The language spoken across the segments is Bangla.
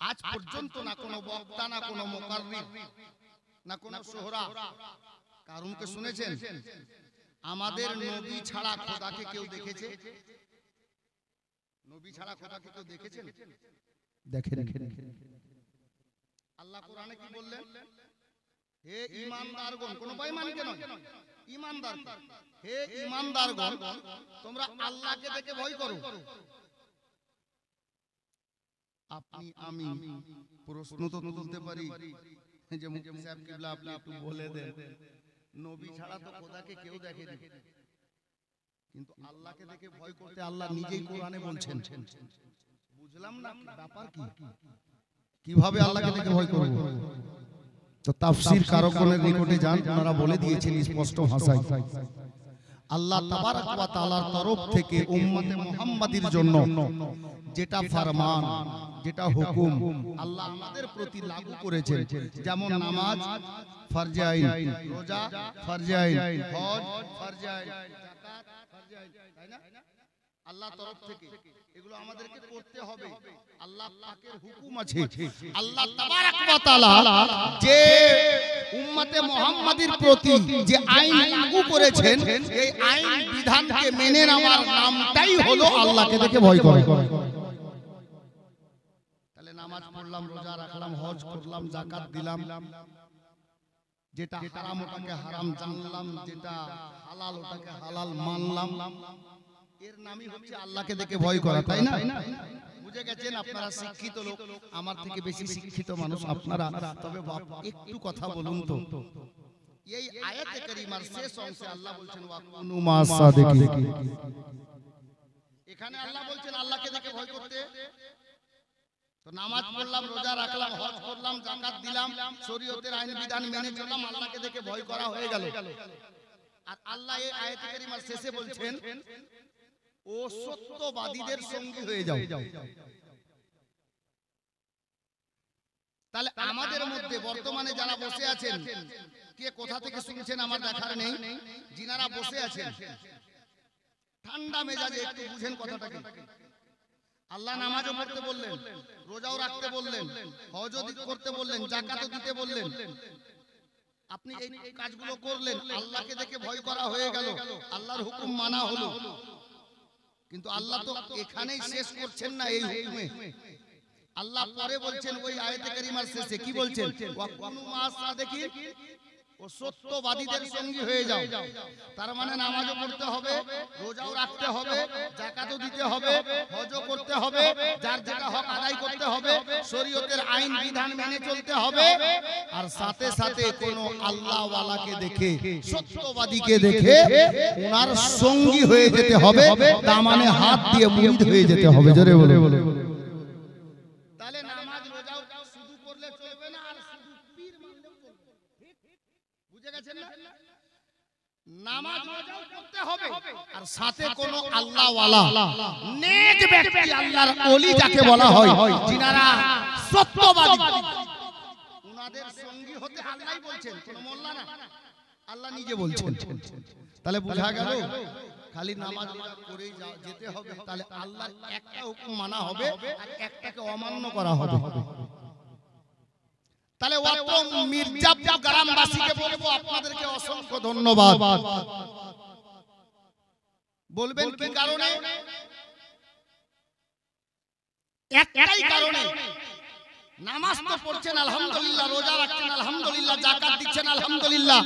আজ পর্যন্ত না কোনো বক্তা, না কোনো মুকাররির, না কোনো সোহরা কারুনকে শুনেছেন আমাদের নবী ছাড়া খোদাকে কেউ দেখেছে? নবী ছাড়া খোদাকে কেউ দেখেছেন? দেখেন। আল্লাহ কোরআনে কি বললেন? হে ঈমানদারগণ, কোন বেঈমানকে নয়, ঈমানদার, হে ঈমানদারগণ তোমরা আল্লাহকে দেখে ভয় করো। আপনি আমি প্রশ্ন তো তুলতে পারি যে মুফতি সাহেব কিবলা আপনি একটু বলে দেন, নবী ছাড়া তো খোদাকে কেউ দেখেনি, কিন্তু আল্লাহকে দেখে ভয় করতে আল্লাহ নিজেই কোরআনে বলছেন। বুঝলাম না ব্যাপার কি, কিভাবে আল্লাহকে দেখে ভয় করব? তো তাফসীর কারকগণের নিকটে যান, ওনারা বলে দিয়েছেন স্পষ্ট ভাষায় আল্লাহ তাবারক ওয়া তাআলার তরফ থেকে উম্মতে মুহাম্মাদির জন্য যেটা ফরমান, যেটা হুকুম আল্লাহ আমাদের প্রতি লাগু করেছেন, যেমন নামাজ ফরজে আইন, রোজা ফরজে আইন, হজ ফরজে আইন, যাকাত ফরজে আইন, তাই না? আল্লাহর তরফ থেকে এগুলো আমাদেরকে করতে হবে। আল্লাহ পাকের হুকুম আছে। আল্লাহ তাবারক ওয়া তাআলা যে উম্মতে মুহাম্মাদির প্রতি যে আইন লাগু করেছেন, এই আইন বিধানকে মেনে নেওয়ার নামটাই হলো আল্লাহকে দেখে ভয় করা। তাহলে নামাজ পড়লাম, রোজা রাখলাম, হজ করলাম, যাকাত দিলাম, যেটা হারাম ওটাকে হারাম জানলাম, যেটা হালাল ওটাকে হালাল মানলাম, এর নামই হচ্ছে আল্লাহকে দেখে ভয় করা, তাই না? বুঝে গেছেন আপনারা? শিক্ষিত লোক, আমার থেকে বেশি শিক্ষিত মানুষ আপনারা। তবে একটু কথা বলুন তো, এই আয়াতে কারিমার শেষ অংশে আল্লাহ বলছেন ওয়াকুনু মা'আস সাদিকিন। এখানে আল্লাহ বলছেন আল্লাহকে দেখে ভয় করতে। তো নামাজ পড়লাম, রোজা রাখলাম, হজ করলাম, যাকাত দিলাম, শরীয়তের আইন বিধান মেনে চললাম, আল্লাহকে দেখে ভয় করা হয়ে গেল। আর আল্লাহ এই আয়াতে কারিমার শেষে বলছেন ও সত্যবাদীদের সঙ্গী হয়ে যাও। তাহলে আমাদের মধ্যে বর্তমানে যারা বসে আছেন, কে কোথা থেকে শুনছেন আমার দেখার নেই, যিনারা বসে আছেন ঠান্ডা মেজাজে একটু বুঝেন কথাটাকে। আল্লাহ নামাজও পড়তে বললেন, রোজাও রাখতে বললেন, হজও করতে বললেন, যাকাতও দিতে বললেন। আপনি এই কাজগুলো করলেন, আল্লাহকে দেখে ভয় করা হয়ে গেল, আল্লাহর হুকুম মানা হলো। কিন্তু আল্লাহ তো এখানেই শেষ করছেন না এই হুকুমে। আল্লাহ পরে বলছেন ওই আয়াতে কারিমার শেষে কি বলছেন? ওয়াকুনু মা'আস সাদিকিন, ও সত্যবাদীদের সঙ্গী হয়ে যাও। তার মানে নামাজও পড়তে হবে, রোজাও রাখতে হবে, যাকাতও দিতে হবে, হজও করতে হবে, যার যেটা হক আদায় করতে হবে, শরীয়তের আইন বিধান মেনে চলতে হবে। আর সাথে সাথে কোন আল্লাহওয়ালাকে দেখে, সত্যবাদীকে দেখে ওনার সঙ্গী হয়ে যেতে হবে, দামানে হাত দিয়ে মুরিদ হয়ে যেতে হবে। জোরে বলে। তাহলে নামাজ রোজাও শুধু করলে চলবে না, আর শুধু পীর মানলেও চলবে। বুঝে গেছেন না? নামাজ রোজাও করতে হবে, আর সাথে কোন আল্লাহওয়ালা নেক ব্যক্তি, আল্লাহর ওলি যাকে বলা হয়, যিনারা সত্যবাদী, উনাদের সঙ্গী হতে আল্লাহই বলছেন, কোন মোল্লা না, আল্লাহ নিজে বলছেন। তাহলে বোঝা গেল খালি নামাজ করে যেতে হবে, তাহলে আল্লাহর একটা হুকুম মানা হবে আর একটাকে অমান্য করা হবে। তাহলে অত মির্জাপুর গ্রামবাসীকে বলবো আপনাদেরকে অসংখ্য ধন্যবাদ। বলবেন কি কারণে? একটাই কারণে, নামাজ তো পড়ছেন আলহামদুলিল্লাহ, রোজা রাখছেন আলহামদুলিল্লাহ, যাকাত দিচ্ছেন আলহামদুলিল্লাহ,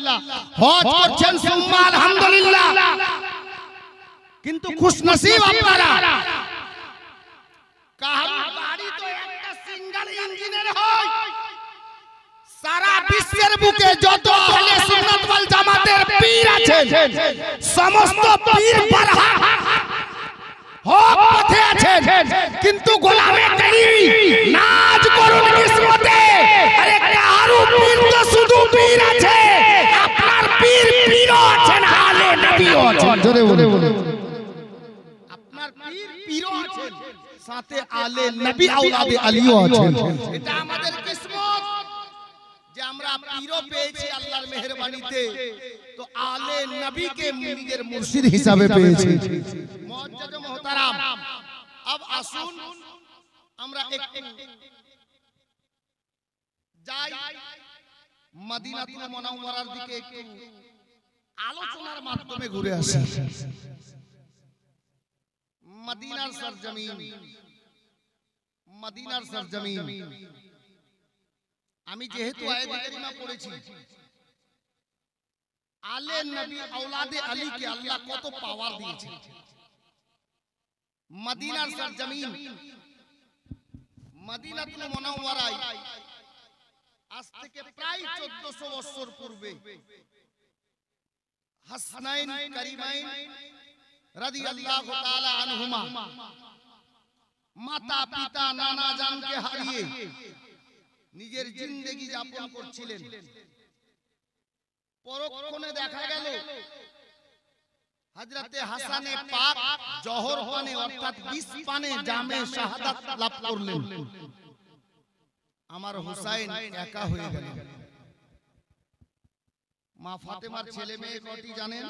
হজ করছেন সুম্মা আলহামদুলিল্লাহ, কিন্তু খুশনসিব আপনারা, কার গাড়ি তো একটা সিঙ্গেল ইঞ্জিনের হয়। সারা বিশ্বের বুকে যত আহলে সুন্নাত ওয়াল জামাতের পীর আছেন, সমস্ত পীর বারহা হক পথে আছেন, কিন্তু গোলামে কালী নাজ করুন কিসমতে। আরে কারু পীর তো শুধু পীর আছে, আপনার পীর পীরও আছেন, আলে নবীও আছেন। জোরে বলে। আপনার পীর পীরও আছেন, সাথে আলে নবী আওলাদে আলীও আছেন। এটা আমাদের কিসমত যে আমরা পীরও পেয়েছি আল্লাহর মেহেরবানিতে, তো আলে নবীকে মুরিদের মুর্শিদ হিসাবে পেয়েছি। মুআজ্জাজ মুহতারাম, अब আসুন আমরা একটু যাই মদিনাতুল মুনাওয়ারার দিকে একটু আলোচনার মাধ্যমে ঘুরে আসি। মদিনার সরজমিন, মদিনার সরজমিন। আমি যেহেতু আয়াতে কারিমা পড়েছি, আলে নবী আওলাদে আলীকে আল্লাহ কত পাওয়ার দিয়েছে। মদিনার সরজমিন মদিনাতুল মুনাওয়ারায় আজ থেকে প্রায় 1400 বছর পূর্বে হাসনাইন কারিমাইন রাদিয়াল্লাহু তাআলা আনহুমা মাতা পিতা নানা জানকে হারিয়ে নিজের জিন্দেগি যাপন করছিলেন। পরক্ষণে দেখা গেল হযরতে হাসানে পাক জহর পানে অর্থাৎ 20 পানে জামে শাহাদাত লাভ করলেন। আমার হুসাইন একা হয়ে গেল। মা ফাতেমার ছেলে মেয়ে কটি জানেন?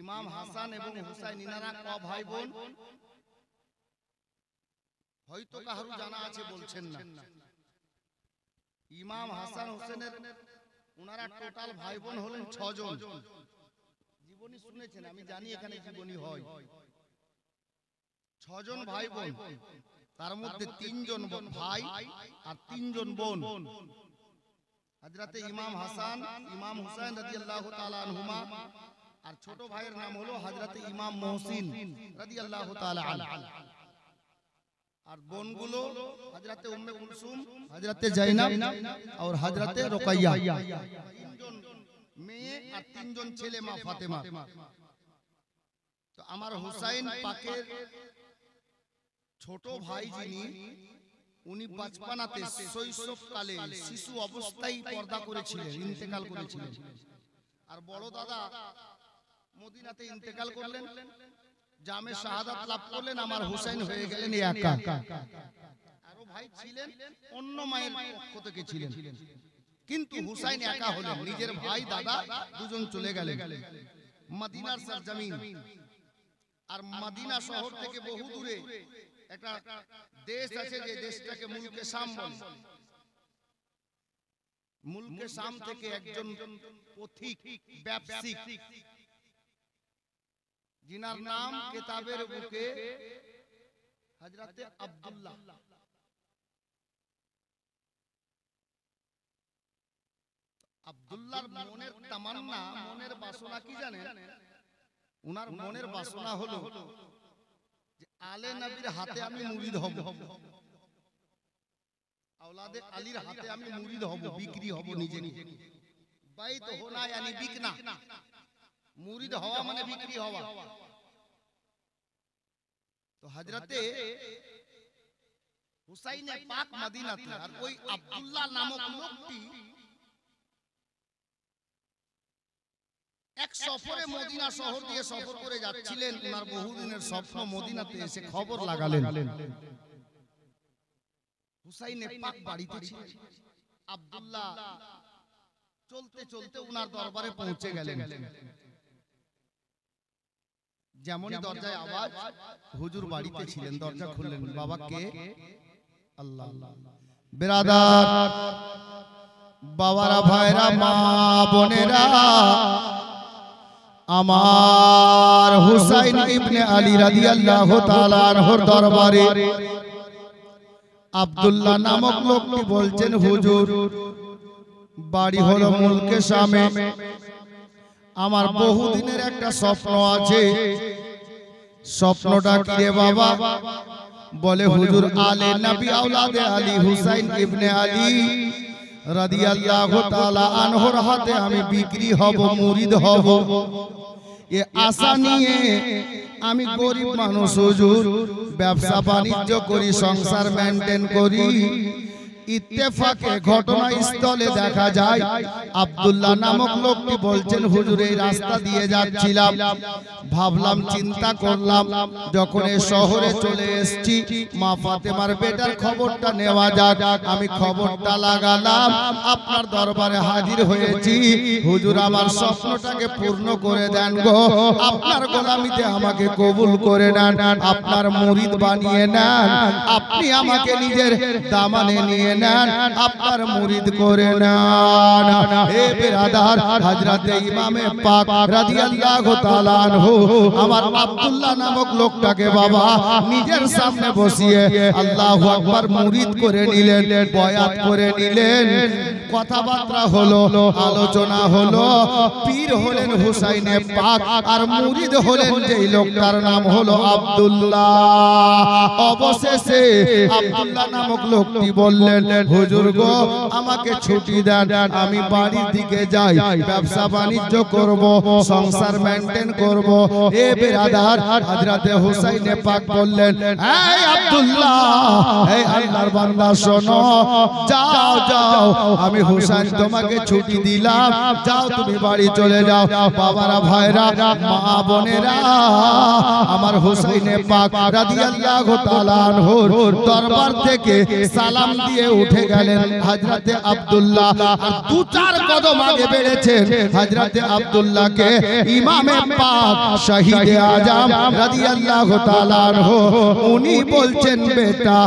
ইমাম হাসান এবং হুসাইন, ইনারা ক ভাই বোন? হয়তো কারো জানা আছে, বলছেন না। ইমাম হাসান হোসেনের উনারা টোটাল ভাই বোন হলেন 6 জন। জীবনী শুনেছেন? আমি জানি এখানে জীবনী হয়। 6 জন ভাই বোন, তার মধ্যে 3 জন ভাই আর 3 জন বোন। হযরতে ইমাম হাসান, ইমাম হুসাইন রাদিয়াল্লাহু তাআলা আনহুমা, আর ছোট ভাইয়ের নাম হলো হযরতে ইমাম মুহসিন রাদিয়াল্লাহু তাআলা আনহু। আর বোনগুলো হযরতে উম্মে কুলসুম, হযরতে জাইনাব আর হযরতে রুকাইয়া। 3 জন মেয়ে আর 3 জন ছেলে মা ফাতেমা। তো আমার হুসাইন পাকের ছোট ভাই যিনি, উনি বাচপানাতে শৈশবকালে শিশু অবস্থায় পর্দা করেছিলেন, ইন্তেকাল করেছিলেন। আর বড় দাদা মদিনাতে ইন্তেকাল করলেন, জামে শাহাদাত লাভ করলেন। আমার হুসাইন হয়ে গেলেন একা। আরো ভাই ছিলেন, অন্য মায়ের পক্ষ থেকে ছিলেন, কিন্তু হুসাইন একা হলেন। নিজের ভাই দাদা দুজন চলে গেলেন। মদিনার সরজমিন, আর মদিনা শহর থেকে বহু দূরে একটা দেশ আছে, যে দেশটাকে মুলকে শাম বলে। মুলকে শাম থেকে একজন পথিক ব্যবসায়িক, जिनार नाम किताबेर बुके हजरते अब्दुल्लाह, আব্দুল্লাহর মনের তামান্না, মনের বাসনা কি জানেন? উনার মনের বাসনা হলো যে আলে নবীর হাতে আমি মুরিদ হব, আওলাদে আলীর হাতে আমি মুরিদ হব, বিক্রি হব নিজে নিজে। বাইত হোনা यानी বিকনা, মুরিদ হওয়া মানে বিক্রি হওয়া। তো হযরতে হুসাইনে পাক মদিনাতে, আর ওই আব্দুল্লাহ নামক লোকটি এক সফরে মদিনা শহর দিয়ে সফর করে যাচ্ছিলেন। ওনার বহুদিনের স্বপ্ন, মদিনাতে এসে খবর লাগালেন হুসাইনে পাক বাড়িতে ছিলেন। আব্দুল্লাহ চলতে চলতে ওনার দরবারে পৌঁছে গেলেন। যেমনই দরজায় আওয়াজ, হুজুর বাড়িতে ছিলেন। দরজা খুললেন, বাবা কে? আল্লাহ। বিরাদার বাবারা, ভাইরা, মা বোনেরা, আমার হুসাইন ইবনে আলী রাদিয়াল্লাহু তাআলা আনহুর দরবারে আব্দুল্লাহ নামক লোকটি বলছেন, হুজুর বাড়ি হলো মুলকে শামে, আমার বহুদিনের একটা স্বপ্ন আছে। স্বপ্নটা কি রে বাবা? বলে, হুজুর আলে নবী আওলাদে আলী হুসাইন ইবনে আলী রাদিয়াল্লাহু তাআলা আনহুর হাতে আমি বিক্রি হব, মুরিদ হব। এ আশা নিয়ে আমি গরিব মানুষ হুজুর, ব্যবসা বাণিজ্য করি, সংসার মেইনটেইন করি। ইত্তেফাকে ঘটনাস্থলে দেখা যায় আব্দুল্লাহ নামক লোকটি বলছেন, হুজুর এই রাস্তা দিয়ে যাচ্ছিলাম, ভাবলাম, চিন্তা করলাম, যখন এই শহরে চলে এসেছি, মা ফাতেমার বেটার খবরটা নেওয়া যাক। আমি খবরটা লাগালাম, আপনার দরবারে হাজির হয়েছি। হুজুর আমার স্বপ্নটাকে পূর্ণ করে দেন গো, আপনার গোলামিতে আমাকে কবুল করে নেন, আপনার মুরিদ বানিয়ে নেন, আপনি আমাকে নিজের দামানে নিয়ে নেন, আপনার মুরিদ করে নেন। হে বিরাদার, হযরতে ইমামে পাক রাদিয়াল্লাহু তাআলা আনহু আমার আব্দুল্লাহ নামক লোকটাকে বাবা নিজের সামনে বসিয়ে আল্লাহু আকবার মুরিদ করে নিলেন, বয়াত করে নিলেন। কথাবার্তা হলো, আলোচনা হলো। পীর হলেন হুসাইনে পাক আর মুরিদ হলেন যেই লোকটার নাম হলো আব্দুল্লাহ। অবশেষে আব্দুল্লাহ নামক লোকটি বললেন, হুজুর গো আমাকে ছুটি দেন, আমি বাড়ির দিকে যাই, ব্যবসা বাণিজ্য করব, সংসার মেইনটেইন করব। এ বিরাদার, হযরতে হুসাইনে পাক বললেন, এই আব্দুল্লাহ, এই আল্লাহর বান্দা শোনো, যাও যাও, আমি হুসাইন তোমাকে ছুটি দিলাম, যাও তুমি বাড়ি চলে যাও। বাবারা, ভাইরা, মা বোনেরা, আমার হুসাইনে পাক রাদিয়াল্লাহু তাআলা আনহুর দরবার থেকে সালাম দিয়ে উঠে গেলেন হযরতে আব্দুল্লাহ। আর দু চার কদম আগে বেড়েছেন হযরতে আব্দুল্লাহকে ইমামে পাক শহীদে আজম রাদিয়াল্লাহু তাআলা আনহু উনি বলছেন, বেটা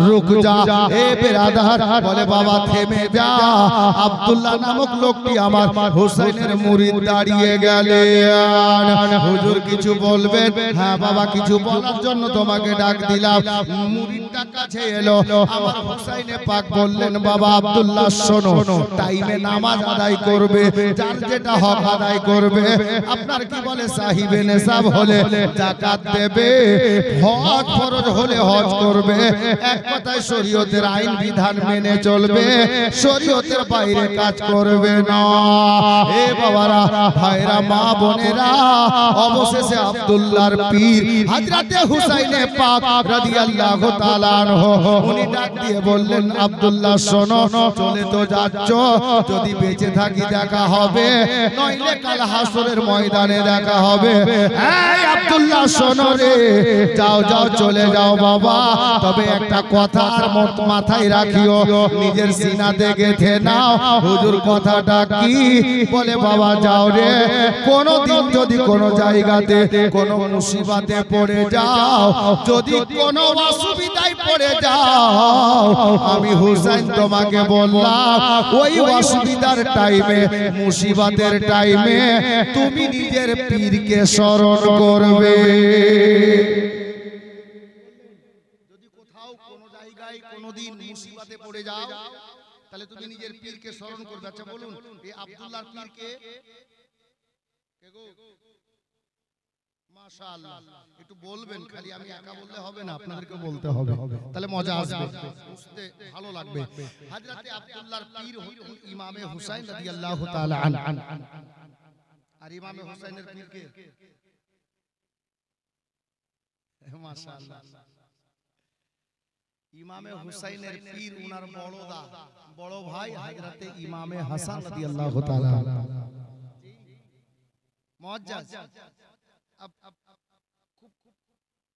রুক যা। এ বিরাদার, বলে বাবা থেমে যা। আব্দুল্লাহ নামক লোকটি আমার হুসাইনের মুরিদ দাঁড়িয়ে গেলেন। হুজুর কিছু বলবেন? হ্যাঁ বাবা, কিছু বলার জন্য তোমাকে ডাক দিলাম। মুরিদটা কাছে এলো, আমার হুসাইনে পাক বললেন, বাবা আব্দুল্লাহ শোনো, টাইমে নামাজ আদায় করবে, যার যেটা হক আদায় করবে। আপনার কি বলে সাহিবে নেশাব হলে যাকাত দেবে, হজ ফরজ হলে হজ করবে। এক কথায় শরীয়তের আইন বিধান মেনে চলবে, শরীয়তের বাইরে কাজ করবে না। এ বাবারা, ভাইরা, মা বোনেরা, অবশেষে আব্দুল্লাহর পীর হযরতে হুসাইনে পাক রাদিয়াল্লাহু তাআলা আনহু উনি ডাক দিয়ে বললেন, আব্দুল্লাহ শোনো, চলে তো যাচ্ছ, যদি বেঁচে থাকি দেখা হবে, নইলে কাল হাসরের ময়দানে দেখা হবে। এই আব্দুল্লাহ শোনো রে, যাও যাও, চলে যাও বাবা, তবে একটা কথা আর মাথায় রাখিও, নিজের সিনাতে গেঁথে নাও। হুজুর কথাটা কি? বলে বাবা যাও রে, কোনদিন যদি কোনো জায়গাতে কোনো মুসিবতে পড়ে যাও, যদি কোনো অসুবিধায় পড়ে যাও, আমি হুসাইন তোমাকে বললাম, ওই অসুবিধার টাইমে, মুসিবতের টাইমে তুমি নিজের পীরকে স্মরণ করবে। যদি কোথাও কোনো জায়গায় কোনোদিন মুসিবতে পড়ে যাও, তাহলে তুমি নিজের পীরকে স্মরণ করবে। আচ্ছা বলুন, এই আব্দুল্লাহর পীরকে কে গো? মাশাআল্লাহ, একটু বলবেন, খালি আমি একা বললে হবে না, আপনাদেরকে বলতে হবে, তাহলে মজা আসবে, বুঝতে ভালো লাগবে। হযরতে আব্দুল্লাহর পীর হলেন ইমামে হুসাইন রাদিয়াল্লাহু তাআলা আনহু। আর ইমামে হুসাইনের পীর কে? মাশাআল্লাহ, ইমামে হুসাইনের পীর উনার বড় ভাই হযরতে ইমামে হাসান রাদিয়াল্লাহু তাআলা মুআজ্জাজ। খুব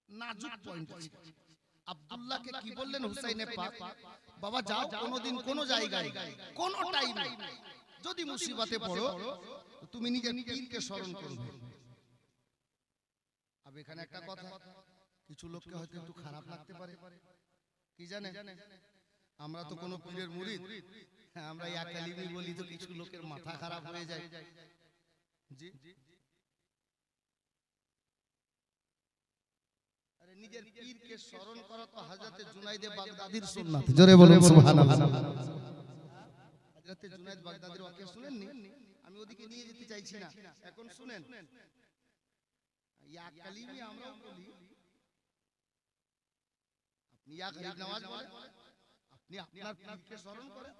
নাজুক পয়েন্ট আছে। আব্দুল্লাহকে কি বললেন হুসাইনে পাক, বাবা যাও, কোনোদিন কোনো জায়গায় কোনো টাইমে যদি মুসিবতে পড়ো, তুমি নিজের পীরকে স্মরণ করবে। अब এখানে একটা কথা, কিছু লোককে হয়তো একটু খারাপ লাগতে পারে, কি জানে, আমরা তো কোনো পীরের মুরিদ, আমরা এই একালিমি বলি তো কিছু লোকের মাথা খারাপ হয়ে যায়। জি, আরে নিজের পীরকে স্মরণ করা তো হযরতে জুনাইদে বাগদাদির সুন্নাত। জোরে বলুন সুবহানাল্লাহ। হযরতে জুনাইদ বাগদাদির ওয়াকিয়া শুনেননি? আমি ওদিকে নিয়ে যেতে চাইছি না, এখন শুনেন। ইয়া কালিমি আমরাও বলি, আপনি ইয়া গরিব নামাজ বলেন, আপনি আপনার পীরকে স্মরণ করেন,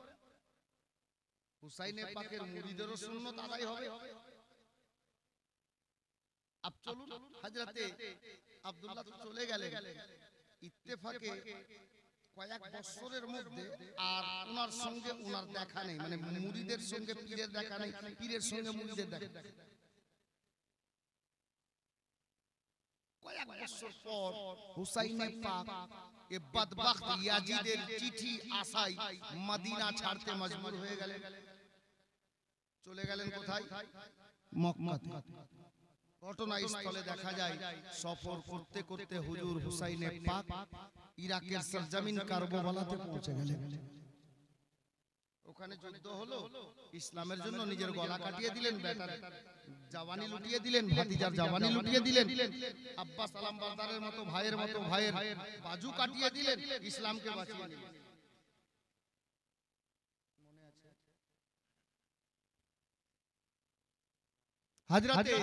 হুসাইনে পাকের মুরিদেরও সুন্নাত আদায় হবে। আপ চলুন, হযরতে আব্দুল্লাহ তো চলে গেলেন, ইত্তেফাকে কয়েক বছরের মধ্যে আর ওনার সঙ্গে ওনার দেখা নেই, মানে মুরিদের সঙ্গে পীরের দেখা নেই, পীরের সঙ্গে মুরিদের দেখা। কয়েক বছর পর হুসাইনে পাক এ বদবখত ইয়াজিদের চিঠি আসায় মদিনা ছাড়তে মজবুর হয়ে গেলেন। চলে গেলেন কোথায়? মক্কাতে। ঘটনাস্থলে দেখা যায় সফর করতে করতে হুজুর হুসাইনে পাক ইরাকের সরজমিন কারবালাতে পৌঁছে গেলেন। ওখানে যুদ্ধ হলো, ইসলামের জন্য নিজের গলা কাটিয়ে দিলেন, বেটার জাওয়ানি লুটিয়ে দিলেন, ভাতিজার জাওয়ানি লুটিয়ে দিলেন, আব্বা সালাম বারদারের মতো ভাইয়ের বাজু কাটিয়ে দিলেন, ইসলামকে বাঁচিয়ে নিলেন। হযরতে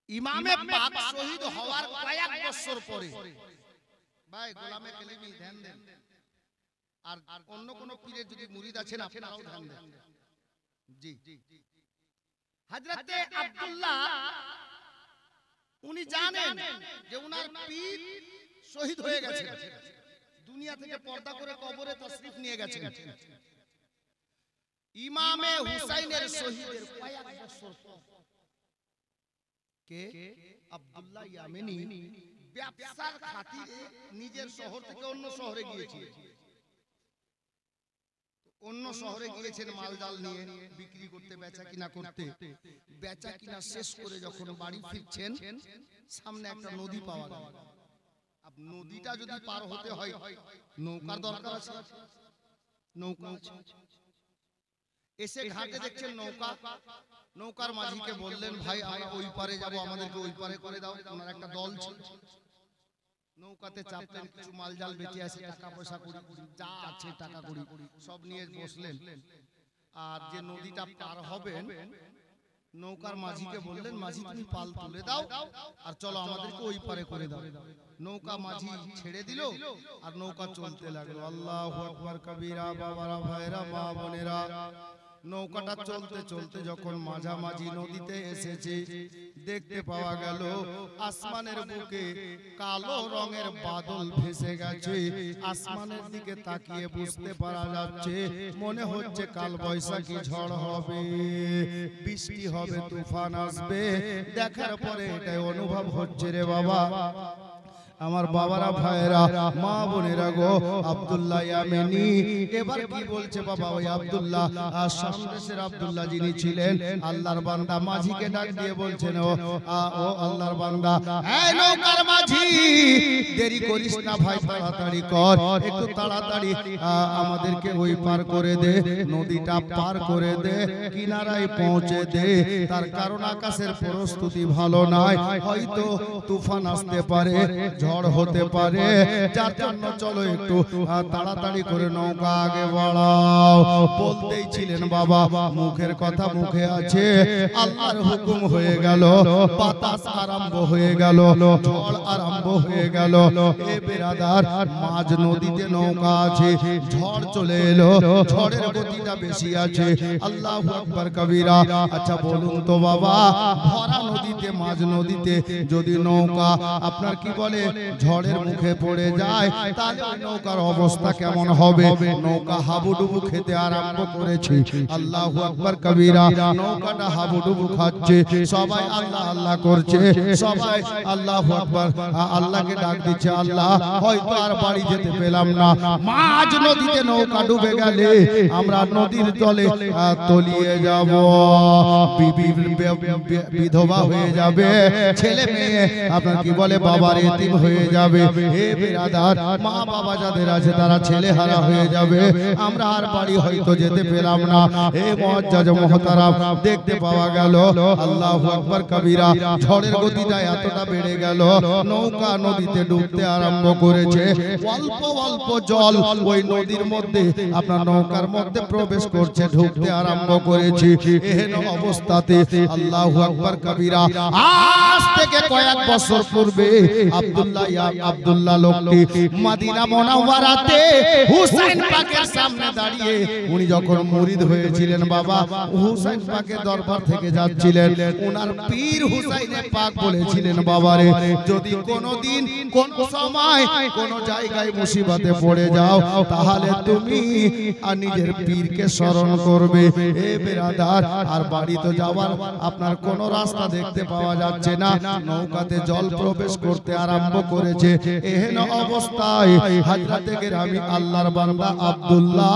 ইমামে পাক শহীদ হওয়ার কয়েক বছর পরে, ভাই গোলামে কালিমি ধ্যান দেন, আর অন্য কোন পীরের যদি মুরিদ আছেন আপনারাও ধ্যান দেন। জি, হযরতে আব্দুল্লাহ উনি জানেন যে উনার পীর শহীদ হয়ে গেছে, দুনিয়া থেকে পর্দা করে কবরে তাশরীফ নিয়ে গেছেন। ইমামে হুসাইনের শহীদের কয়েক বছর পর কে আব্দুল্লাহ ইয়ামেনি ব্যবসার খাতিরে নিজের শহর থেকে অন্য শহরে গিয়েছিলেন। অন্য শহরে গিয়েছেন মালজাল নিয়ে বিক্রি করতে, বেচা কিনা করতে। বেচা কিনা শেষ করে যখন বাড়ি ফিরছেন, সামনে একটা নদী পাওয়া গেল। আব নদীটা যদি পার হতে হয় নৌকার দরকার আছে, নৌকা এসে ঘাটে দেখছেন নৌকা। নৌকার মাঝিকে বললেন, ভাই আমরা ওই পারে যাব, আমাদেরকে ওই পারে করে দাও। ওনার একটা দল ছিল, নৌকাতে চাপলেন, কিছু মালজাল বেঁচে আছে, টাকা পয়সা করি যা আছে টাকা করি সব নিয়ে বসলেন। আর যে নদীটা পার হবেন, নৌকার মাঝিকে বললেন, মাঝি তুমি পাল তুলে দাও আর চলো আমাদেরকে ওই পারে করে দাও। নৌকা মাঝি ছেড়ে দিল আর নৌকা চলতে লাগলো। আল্লাহু আকবার কবীরা, বাবারা ভাইরা মা বোনেরা, নৌকাটা চলতে চলতে যখন মাঝামাঝি নদীতে এসেছে, দেখতে পাওয়া গেল আসমানের বুকে কালো রঙের বাদল ভেসে গেছে। আসমানের দিকে তাকিয়ে বুঝতে পারা যাচ্ছে মনে হচ্ছে কাল বৈশাখী ঝড় হবে, বৃষ্টি হবে, তুফান আসবে। দেখার পরে এটাই অনুভব হচ্ছে রে বাবা, আমার বাবারা ভাইরা মা বোনেরা গো, আব্দুল্লাহ ইয়ামেনি এবার কি বলছে বাবা? ওই আব্দুল্লাহ শামদেশের আব্দুল্লাহ যিনি ছিলেন, আল্লাহর বান্দা মাঝিকে ডাক দিয়ে বলছেন, ও আল্লাহর বান্দা, এই নৌকার মাঝি দেরি করিস না ভাই, তাড়াতাড়ি কর, একটু তাড়াতাড়ি আমাদেরকে ওই পার করে দে, নদীটা পার করে দে, কিনারায় পৌঁছে দে। তার কারণ আকাশের পরিস্থিতি ভালো নয়, হয়তো তুফান আসতে পারে, ঝড় হতে পারে, যার জন্য চলো একটু তাড়াতাড়ি করে নৌকা আগে বাড়াও। বলতেই ছিলেন বাবা, মুখের কথা মুখে আছে, আল্লাহর হুকুম হয়ে গেল, বাতাস আরম্ভ হয়ে গেল, ঝড় আরম্ভ হয়ে গেল। এ বেরাদার, মাঝ নদীতে নৌকা আছে, ঝড় চলে এলো, ঝড়ের গতিটা বেশি আছে। আল্লাহু আকবার কবীরা। আচ্ছা বলুন তো বাবা, ভরা নদীতে, মাঝ নদীতে যদি নৌকা আপনার কি বলে ঝড়ের মুখে পড়ে যায়, তাহলে নৌকার অবস্থা কেমন হবে? নৌকা হাবুডুবু খেতে আরম্ভ করেছে। আল্লাহু আকবার কবীরা। নৌকাটা হাবুডুবু খাচ্ছে, সবাই আল্লাহ আল্লাহ করছে, সবাই আল্লাহু আকবার আল্লাহকে ডাক দিচ্ছে। আল্লাহ, হয়তো আর বাড়ি যেতে পেলাম না, মাঝ নদীতে নৌকা ডুবে গেলে আমরা নদীর জলে তলিয়ে যাব, বিধবা হয়ে যাবে, ছেলে মেয়ে আপনার কি বলে বাবার এতিম হয়ে যাবে। হে বিরাদার, মা বাবা যাদের আছে তারা ছেলে হারা হয়ে যাবে, আমরা আর বাড়ি হয়তো যেতে পেলাম না। হে মুআজ্জাজ মুহতারাম, দেখতে পাওয়া গেল আল্লাহু আকবার কবীরা, ঝড়ের গতিটা এতটা বেড়ে গেল, নৌকা নদীতে ডুবতে আরম্ভ করেছে। অল্প অল্প জল ওই নদীর মধ্যে আপনার নৌকার মধ্যে প্রবেশ করছে, ঢুকতে আরম্ভ করেছে। এহেন অবস্থাতে আল্লাহু আকবার কবীরা, আজ থেকে কয়েক বছর পূর্বে আব্দুল্লাহ লোকটি মদিনা মুনাওয়ারাতে হুসাইন পাকের সামনে দাঁড়িয়ে, উনি যখন মুরিদ হয়েছিলেন বাবা, হুসাইন পাকের দরবার থেকে যাচ্ছিলেন, ওনার পীর হুসাইনে পাক বলেছিলেন, বাবারে যদি কোনোদিন কোন সময় কোন জায়গায় মুসিবতে পড়ে যাও, তাহলে তুমি আর নিজের পীরকে স্মরণ করবে। এ বেরাদার, আর বাড়ি তো যাওয়ার আপনার কোন রাস্তা দেখতে পাওয়া যাচ্ছে না, নৌকাতে জল প্রবেশ করতে আরম্ভ করেছে। এহেন অবস্থায় হযরতে গেরামি আল্লাহর বান্দা আব্দুল্লাহ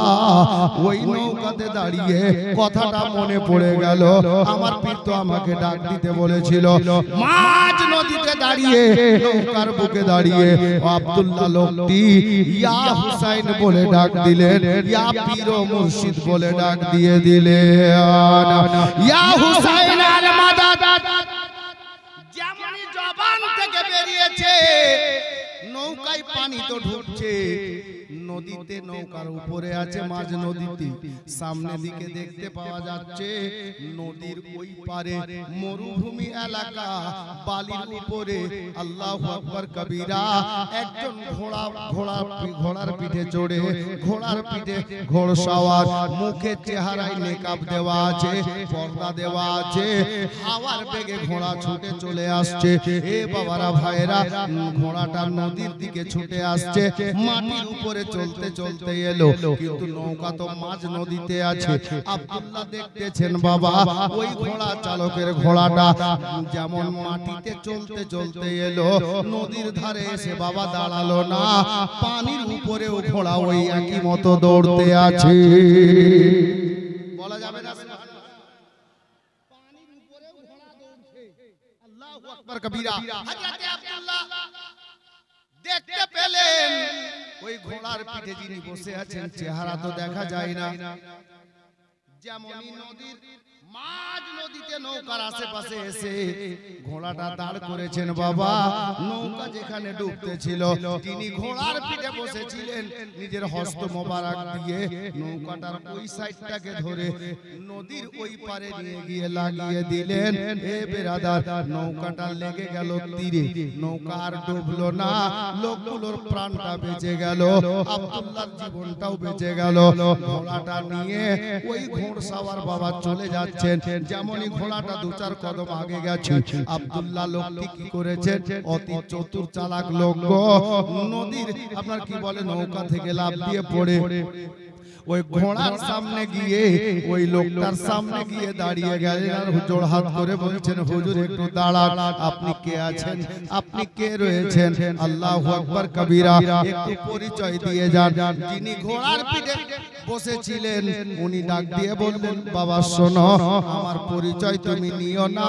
ওই নৌকাতে দাঁড়িয়ে কথাটা মনে পড়ে গেল, আমার পীর তো আমাকে ডাক দিতে বলেছিল। মাঝ নদীতে দাঁড়িয়ে নৌকার বুকে দাঁড়িয়ে আব্দুল্লাহ লোকটি ইয়া হুসাইন বলে ডাক দিলেন, ইয়া পীর ও মুর্শিদ বলে ডাক দিয়ে দিলেন। ইয়া হুসাইন আল মাদাদ যেমনই জবান থেকে বেরিয়েছে নৌকায় পানি তো ঢুকছে, নদীতে নৌকার উপরে আছে মাঝ নদীতে, সামনে দিকে দেখতে পাওয়া যাচ্ছে নদীর ওই পারে মরুভূমি এলাকা, বালির উপরে আল্লাহু আকবার কবীরা একজন ঘোড়ার পিঠে চড়ে, ঘোড়ার পিঠে ঘোড়সওয়ার, মুখে চেহারায় নেকাব দেওয়া আছে, পর্দা দেওয়া আছে, হাওয়ার বেগে ঘোড়া ছুটে চলে আসছে। এ বাবারা ভাইরা, ঘোড়াটা নদীর দিকে ছুটে আসছে, মাটির উপরে চলতে চলতে এলো, কিন্তু নৌকা তো মাঝ নদীতে আছে। আব্দুল্লাহ দেখতেছেন বাবা ওই ঘোড়া চালকের ঘোড়াটা যেমন মাটিতে চলতে চলতে এলো, নদীর ধারে এসে বাবা দাঁড়ালো না, পানির উপরেও ঘোড়া ওই একই মতো দৌড়তে আছে। বলা যাবে না পানির উপরেও ঘোড়া দৌড়ছে। আল্লাহু আকবার কবীরা। হযরত আব্দুল্লাহ দেখতে পেলেন ওই ঘোড়ার পিঠে যিনি বসে আছেন চেহারা তো দেখা যায় না, যেমনই নদীর মাঝ নদীতে নৌকার আশেপাশে এসে ঘোড়াটা দাঁড় করেছেন বাবা, নৌকা যেখানে ডুবতেছিল তিনি ঘোড়ার পিঠে বসেছিলেন, নিজের হস্ত মোবারক দিয়ে নৌকাটার ওই সাইডটাকে ধরে নদীর ওই পারে নিয়ে গিয়ে লাগিয়ে দিলেন। এ বেরাদার, নৌকাটা লেগে গেল তীরে, নৌকা আর ডুবলো না, লোকগুলোর প্রাণটা বেঁচে গেল, আব্দুল্লাহর জীবনটাও বেঁচে গেল। ঘোড়াটা নিয়ে ওই ঘোড়সাওয়ার বাবা চলে যাচ্ছে, যেমনই ঘোড়াটা দু চার কদম আগে গেছে, আব্দুল্লাহ লোকটি কি করেছেন, অতি চতুর চালাক লোক, নদীর আপনার কি বলে নৌকা থেকে লাফ দিয়ে পড়ে ওই ঘোড়ার সামনে গিয়ে ওই লোকটার সামনে গিয়ে দাঁড়িয়ে গেলেন আর হুজুর হাত করে বলছেন, হুজুর একটু দাঁড়ান, আপনি কে আছেন, আপনি কে রয়েছেন? আল্লাহু আকবার কবীরা। একটু পরিচয় দিয়ে যান। যিনি ঘোড়ার পিঠে বসেছিলেন উনি ডাক দিয়ে বললেন, বাবা শোনো, আমার পরিচয় তুমি নিও না,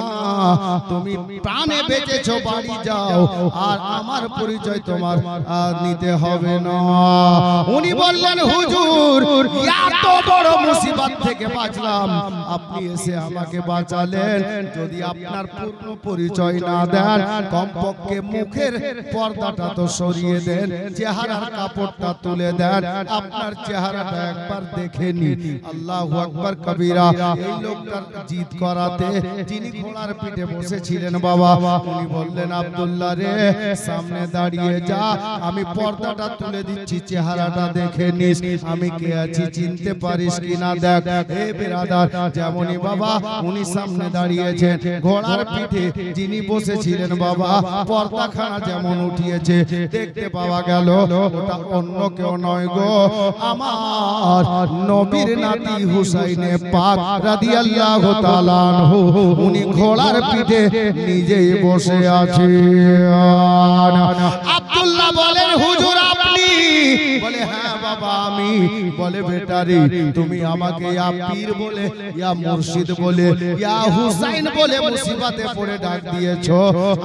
তুমি প্রাণে বেঁচেছো, বাড়ি যাও, আর আমার পরিচয় তোমার আর নিতে হবে না। উনি বললেন, হুজুর এত বড় মুসিবত থেকে বাঁচলাম, আপনি এসে আমাকে বাঁচালেন, যদি আপনার পূর্ণ পরিচয় না দেন, কমপক্ষে মুখের পর্দাটা তো সরিয়ে দেন, চেহারার কাপড়টা তুলে দেন, আপনার চেহারাটা একবার দেখে নি। আল্লাহু আকবার কবীরা। এই লোকটার জিদ করাতে যিনি ঘোড়ার পিঠে বসেছিলেন বাবা, উনি বললেন, আব্দুল্লাহ রে, সামনে দাঁড়িয়ে যা, আমি পর্দাটা তুলে দিচ্ছি, চেহারাটা দেখে নিস, আমি কে আছি চিনতে পারিস কিনা দেখ। হে বেরাদার, যেমনই বাবা উনি সামনে দাঁড়িয়েছেন, ঘোড়ার পিঠে যিনি বসেছিলেন বাবা, পর্দাখানা যেমন উঠিয়েছে, দেখতে পাওয়া গেল ওটা অন্য কেউ নয় গো, আমার নবীর নাতি হুসাইনে পাক রাদিয়াল্লাহু তাআলা আনহু, উনি ঘোড়ার পিঠে নিজেই বসে আছেন। আব্দুল্লাহ বলেন, হুজুর আপনি? বলে, হ্যাঁ বাবা আমি। বলে, বেটারি তুমি আমাকে ইয়া পীর বলে, ইয়া মুর্শিদ বলে, ইয়া হুসাইন বলে মুসিবতে পড়ে ডাক দিয়েছো।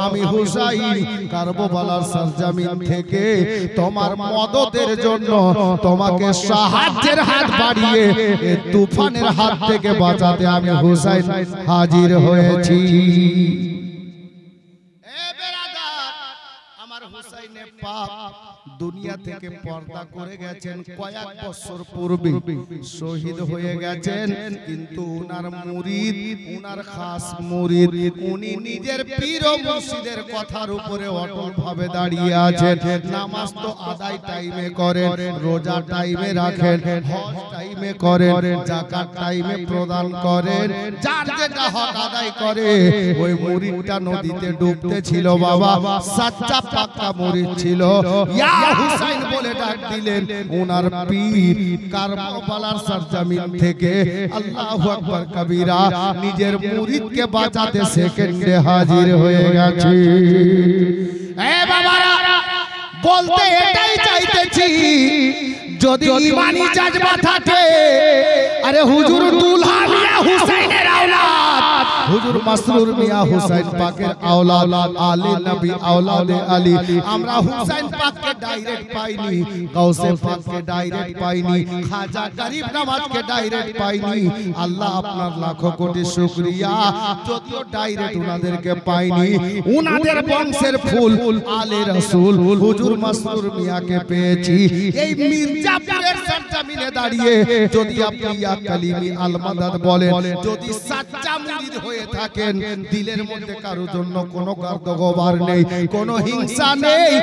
আমি হুসাইন কারবালার সরজমিন থেকে তোমার মদদের জন্য তোমাকে সাহায্যের হাত বাড়িয়ে এই তুফানের হাত থেকে বাঁচাতে আমি হুসাইন হাজির হয়েছি। এ বেরাদার, আমার হুসাইনে পাক দুনিয়া থেকে পর্দা করে গেছেন, কয়েক বছর পূর্বে শহীদ হয়ে গেছেন, কিন্তু উনার মুরিদ, উনার খাস মুরিদ, উনি নিজের পীর ও মুর্শিদের কথার উপরে অটল ভাবে দাঁড়িয়ে আছেন। নামাজ তো আদায় টাইমে করেন, রোজা টাইমে রাখেন, হজ টাইমে করেন, যাকাত টাইমে প্রদান করেন, যার যেটা হক আদায় করে। ওই মুরিদটা নদীতে ডুবতে ছিল বাবা, সাচ্চা পাক্কা মুরিদ ছিল। ইয়া হুসাইন বলে ডাক দিলেন, ওনার পীর কারবালার সরজমিন থেকে আল্লাহু আকবার কবীরা নিজের মুরিদকে বাঁচাতে সেকেন্ডে হাজির হয়ে গেছে। এ বাবারা, বলতে এটাই চাইতেছি, যদি ঈমানি জাজবা থাকে, আরে হুজুর দুলহা মিয়া হুসাইনের আওলাদ, হুজুর মাসরুর মিয়া হুসাইন পাকের আওলাদ আলী নবী আওলাদে আলী আমরা হুসাইন পাককে ডাইরেক্ট পাইনি গাউসে পাককে ডাইরেক্ট পাইনি খাজা গরিব নওয়াজকে ডাইরেক্ট পাইনি আল্লাহ আপনার লাখো কোটি শুকরিয়া যদিও ডাইরেক্ট উনাদেরকে পাইনি উনাদের বংশের ফুল আলে রাসূল হুজুর মাসরুর মিয়াকে পেয়েছি এই মির্জাপুরের সরজমিনে দাঁড়িয়ে যদি আপনি ইয়া কালিমি আল মাদাদ বলেন যদি সাচ্চা মুরিদ হয়ে থাকেন দিলের মধ্যে কারোর জন্য কোনো গর্দগোবার নেই কোনো হিংসা নেই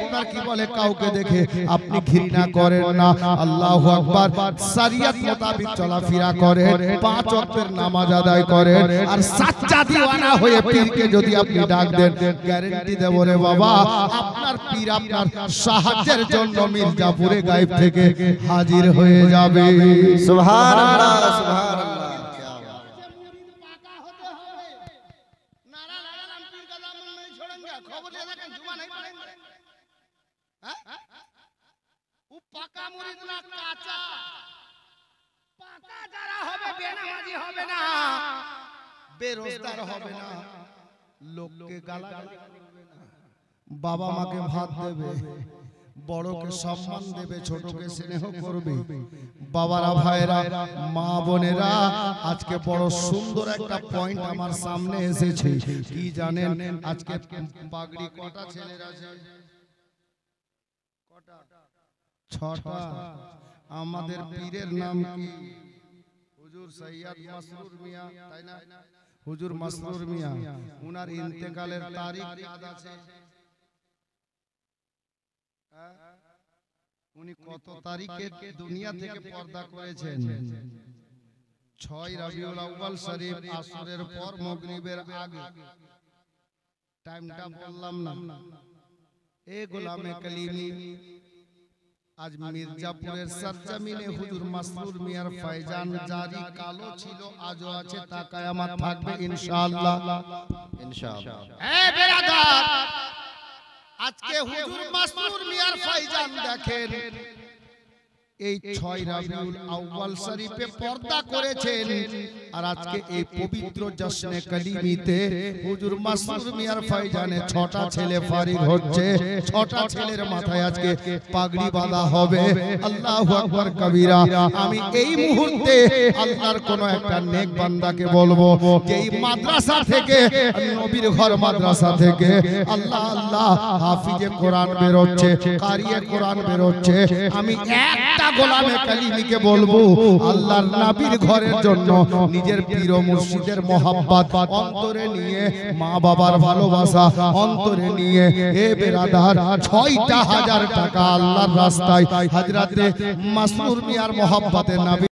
আপনার কি বলে কাউকে দেখে আপনি ঘৃণা করেন না আল্লাহু আকবার শরীয়ত মোতাবেক চলাফেরা করেন পাঁচ ওয়াক্তের নামাজ আদায় করেন আর সাচ্চা দিওয়ানা হয়ে পীরকে যদি আপনি ডাক দেন গ্যারান্টি দেব রে বাবা আপনার পীর আপনার সাহায্যের জন্য মির্জাপুরে গায়েব থেকে হাজির হয়ে যাবে সুবহানাল্লাহ সুবহানাল্লাহ বেরোজগার হবে না লোককে গালাগালি করবে না বাবা মাকে ভাত দেবে বড়কে সম্মান দেবে ছোটকে স্নেহ করবে বাবারা ভাইরা মা বোনেরা আজকে বড় সুন্দর একটা পয়েন্ট আমার সামনে এসেছে কি জানেন আজকে পাগড়ি কটা ছেলের আছে কটা ছটা আমাদের পীরের নাম কি হুজুর সৈয়দ মাসরুর মিয়া তাই না হুজুর মাসরুর মিয়া উনার ইন্তেকালের তারিখ याद আছে উনি কত তারিখে দুনিয়া থেকে পর্দা করেছেন 6 রবিউল আউয়াল শরীফ আসরের পর মাগরিবের আগে টাইমটা বললাম না এ গোলামে কলিমি আজ মির্জাপুরের সরজমিনে হুজুর মাসরুর মিয়ার ফয়জান জারি কালো ছিল আজও আছে তা কিয়ামত থাকবে ইনশাআল্লাহ ইনশাআল্লাহ এ বেরাদার আজকে হুজুর মাসরুর মিয়ার ফয়জান দেখেন এই 6 রবিউল আউয়াল শরীফে পর্দা করেছেন আর আজকে এই পবিত্র জশ্নে কলিমিতে হুজুর মাসরুর মিয়ার ফয়জানে 6টা ছেলে ফারিগ হচ্ছে 6টা ছেলের মাথায় আজকে পাগড়ি বাঁধা হবে আল্লাহু আকবার কবীরা আমি এই মুহূর্তে আল্লাহর কোন একটা নেক বান্দাকে বলবো যে এই মাদ্রাসা থেকে নবীর ঘর মাদ্রাসা থেকে আল্লাহ আল্লাহ হাফিজে কোরআন বের হচ্ছে কারিয়ে কোরআন বের হচ্ছে আমি একটা গোলামে কালিমিকে বলবো আল্লাহর নবীর ঘরের জন্য নিজের পীর ও মুর্শিদের মহব্বত অন্তরে নিয়ে মা বাবার ভালোবাসা অন্তরে নিয়ে এ বেরাদার 6টা হাজার টাকা আল্লাহর রাস্তায় হযরতে মাসরুর মিয়ার মহব্বতে নবী